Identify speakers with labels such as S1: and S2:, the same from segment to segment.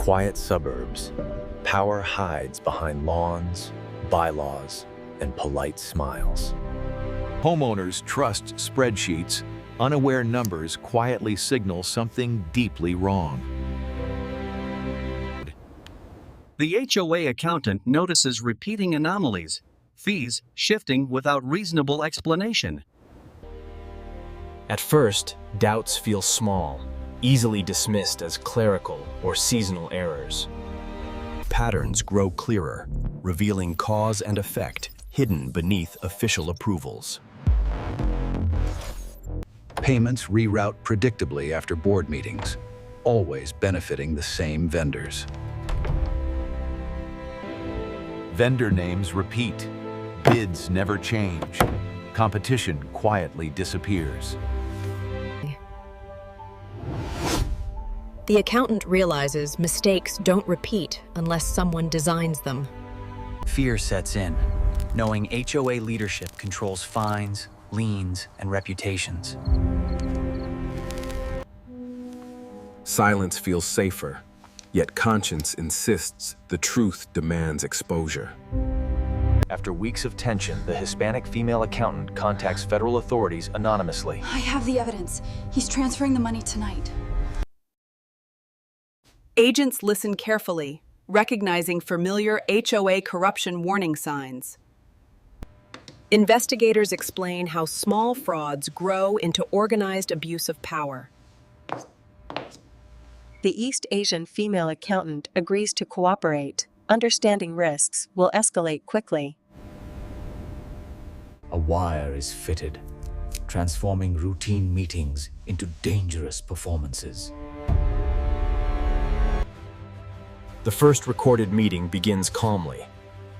S1: quiet suburbs, power hides behind lawns, bylaws, and polite smiles.
S2: Homeowners trust spreadsheets. Unaware numbers quietly signal something deeply wrong.
S3: The HOA accountant notices repeating anomalies, fees shifting without reasonable explanation.
S4: At first, doubts feel small, easily dismissed as clerical or seasonal errors.
S5: Patterns grow clearer, revealing cause and effect hidden beneath official approvals.
S6: Payments reroute predictably after board meetings, always benefiting the same vendors.
S2: Vendor names repeat. Bids never change. Competition quietly disappears.
S7: The accountant realizes mistakes don't repeat unless someone designs them.
S8: Fear sets in, knowing HOA leadership controls fines, liens, and reputations.
S9: Silence feels safer, yet conscience insists the truth demands exposure.
S1: After weeks of tension, the Hispanic female accountant contacts federal authorities anonymously.
S10: I have the evidence. He's transferring the money tonight.
S11: Agents listen carefully, recognizing familiar HOA corruption warning signs. Investigators explain how small frauds grow into organized abuse of power.
S12: The East Asian female accountant agrees to cooperate. Understanding risks will escalate quickly.
S13: A wire is fitted, transforming routine meetings into dangerous performances.
S4: The first recorded meeting begins calmly,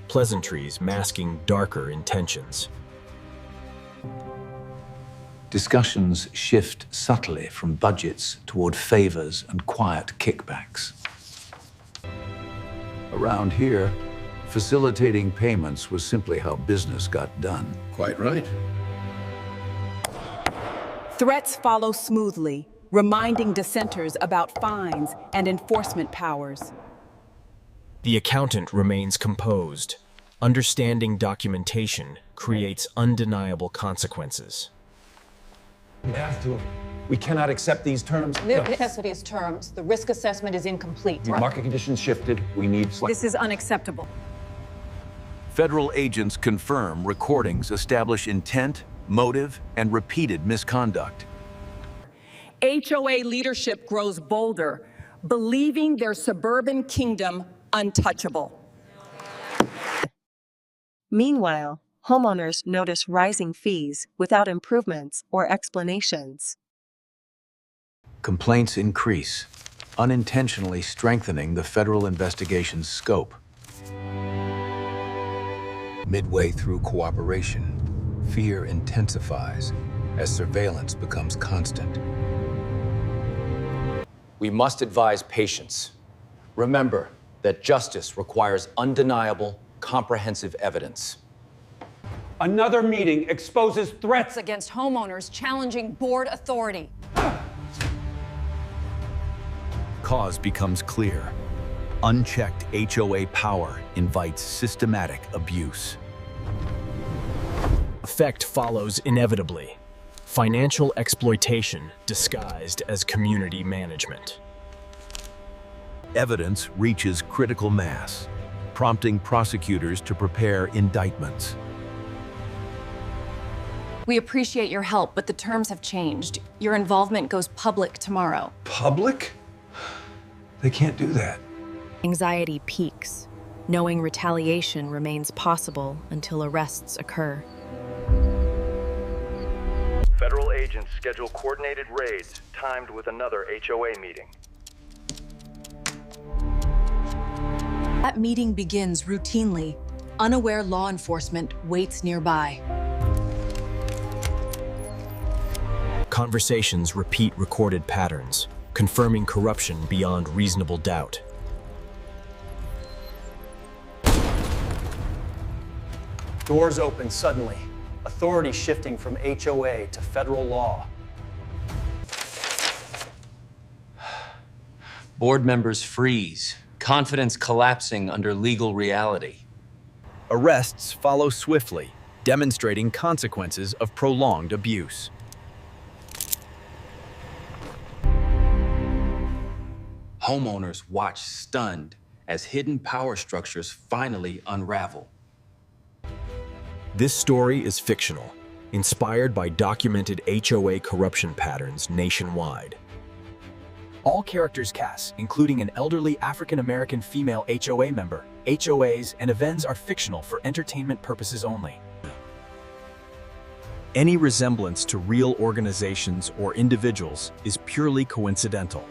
S4: pleasantries masking darker intentions.
S6: Discussions shift subtly from budgets toward favors and quiet kickbacks. Around here, facilitating payments was simply how business got done.
S14: Quite right.
S11: Threats follow smoothly, reminding dissenters about fines and enforcement powers.
S4: The accountant remains composed. Understanding documentation creates undeniable consequences.
S15: We have to. We cannot accept these terms.
S16: There are these terms. The risk assessment is incomplete.
S15: The market conditions shifted. We need...
S11: This is unacceptable.
S2: Federal agents confirm recordings establish intent, motive, and repeated misconduct.
S11: HOA leadership grows bolder, believing their suburban kingdom untouchable.
S12: Meanwhile, homeowners notice rising fees without improvements or explanations.
S6: Complaints increase, unintentionally strengthening the federal investigation's scope. Midway through cooperation, fear intensifies as surveillance becomes constant.
S17: We must advise patience. Remember that justice requires undeniable, comprehensive evidence.
S15: Another meeting exposes threats
S16: against homeowners challenging board authority.
S2: Cause becomes clear. Unchecked HOA power invites systematic abuse.
S4: Effect follows inevitably. Financial exploitation disguised as community management.
S2: Evidence reaches critical mass, prompting prosecutors to prepare indictments.
S16: We appreciate your help, but the terms have changed. Your involvement goes public tomorrow.
S6: Public? They can't do that.
S7: Anxiety peaks, knowing retaliation remains possible until arrests occur.
S1: Federal agents schedule coordinated raids, timed with another HOA meeting.
S16: That meeting begins routinely. Unaware law enforcement waits nearby.
S4: Conversations repeat recorded patterns, confirming corruption beyond reasonable doubt.
S18: Doors open suddenly, authority shifting from HOA to federal law.
S17: Board members freeze, confidence collapsing under legal reality.
S5: Arrests follow swiftly, demonstrating consequences of prolonged abuse.
S6: Homeowners watch stunned as hidden power structures finally unravel.
S4: This story is fictional, inspired by documented HOA corruption patterns nationwide. All characters cast, including an elderly African-American female HOA member. HOAs and events are fictional for entertainment purposes only. Any resemblance to real organizations or individuals is purely coincidental.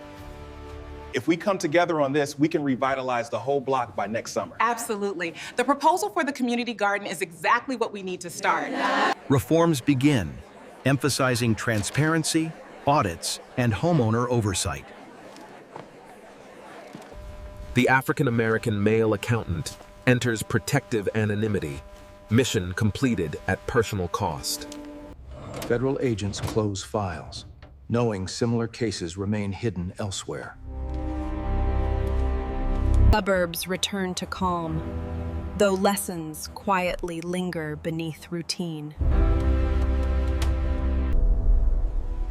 S15: If we come together on this, we can revitalize the whole block by next summer.
S11: Absolutely. The proposal for the community garden is exactly what we need to start.
S2: Reforms begin, emphasizing transparency, audits, and homeowner oversight.
S9: The African-American male accountant enters protective anonymity, mission completed at personal cost.
S1: Federal agents close files, knowing similar cases remain hidden elsewhere.
S7: Suburbs return to calm, though lessons quietly linger beneath routine.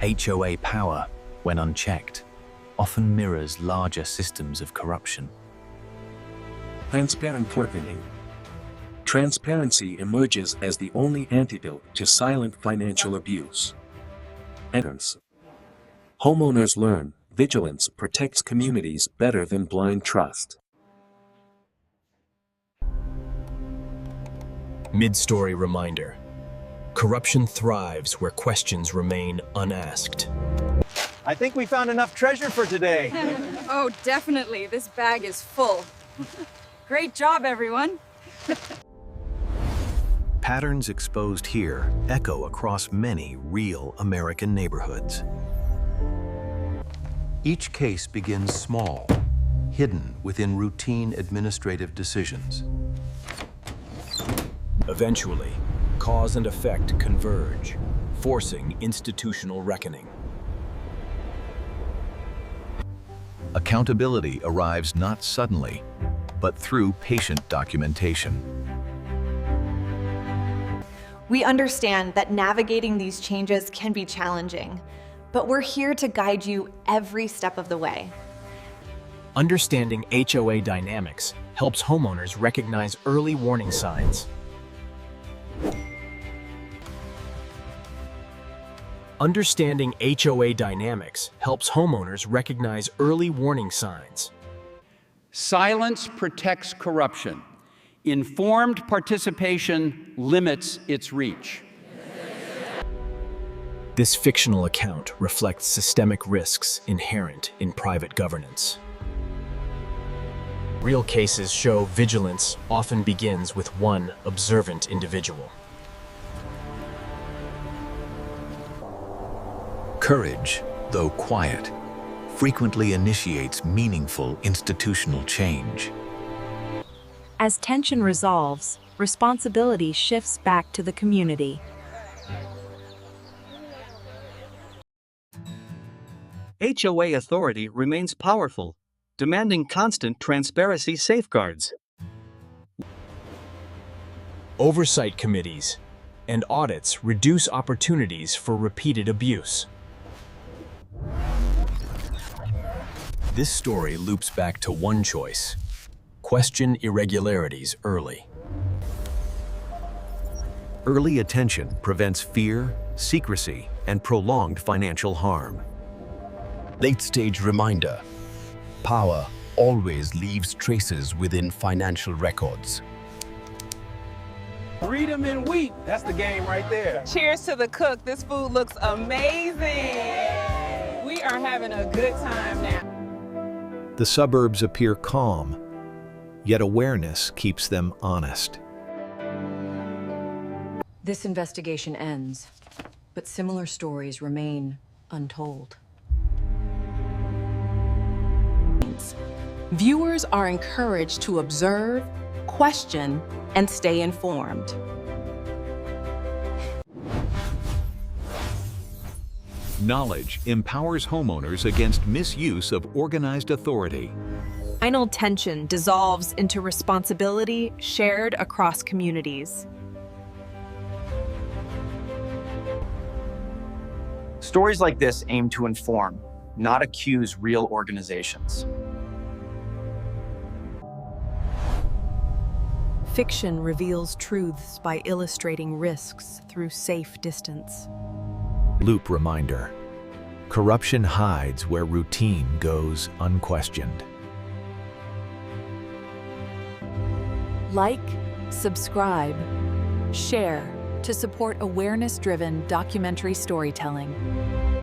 S5: HOA power, when unchecked, often mirrors larger systems of corruption.
S14: Transparent revenue. Transparency emerges as the only antidote to silent financial abuse. Enters. Homeowners learn vigilance protects communities better than blind trust.
S4: Mid-story reminder. Corruption thrives where questions remain unasked.
S18: I think we found enough treasure for today.
S10: Oh, definitely. This bag is full. Great job, everyone.
S2: Patterns exposed here echo across many real American neighborhoods. Each case begins small, hidden within routine administrative decisions.
S4: Eventually, cause and effect converge, forcing institutional reckoning.
S2: Accountability arrives not suddenly, but through patient documentation.
S16: We understand that navigating these changes can be challenging, but we're here to guide you every step of the way.
S4: Understanding HOA dynamics helps homeowners recognize early warning signs. Understanding HOA dynamics helps homeowners recognize early warning signs.
S19: Silence protects corruption. Informed participation limits its reach.
S4: This fictional account reflects systemic risks inherent in private governance. Real cases show vigilance often begins with one observant individual.
S2: Courage, though quiet, frequently initiates meaningful institutional change.
S20: As tension resolves, responsibility shifts back to the community.
S3: HOA authority remains powerful, demanding constant transparency safeguards.
S4: Oversight committees and audits reduce opportunities for repeated abuse. This story loops back to one choice: question irregularities early.
S2: Early attention prevents fear, secrecy, and prolonged financial harm.
S5: Late-stage reminder. Power always leaves traces within financial records.
S15: Freedom and wheat. That's the game right there.
S11: Cheers to the cook. This food looks amazing. We are having a good time now.
S2: The suburbs appear calm, yet awareness keeps them honest.
S21: This investigation ends, but similar stories remain untold.
S11: Viewers are encouraged to observe, question, and stay informed.
S2: Knowledge empowers homeowners against misuse of organized authority.
S20: Final tension dissolves into responsibility shared across communities.
S18: Stories like this aim to inform, not accuse real organizations.
S7: Fiction reveals truths by illustrating risks through safe distance.
S2: Loop reminder. Corruption hides where routine goes unquestioned.
S8: Like, subscribe, share to support awareness-driven documentary storytelling.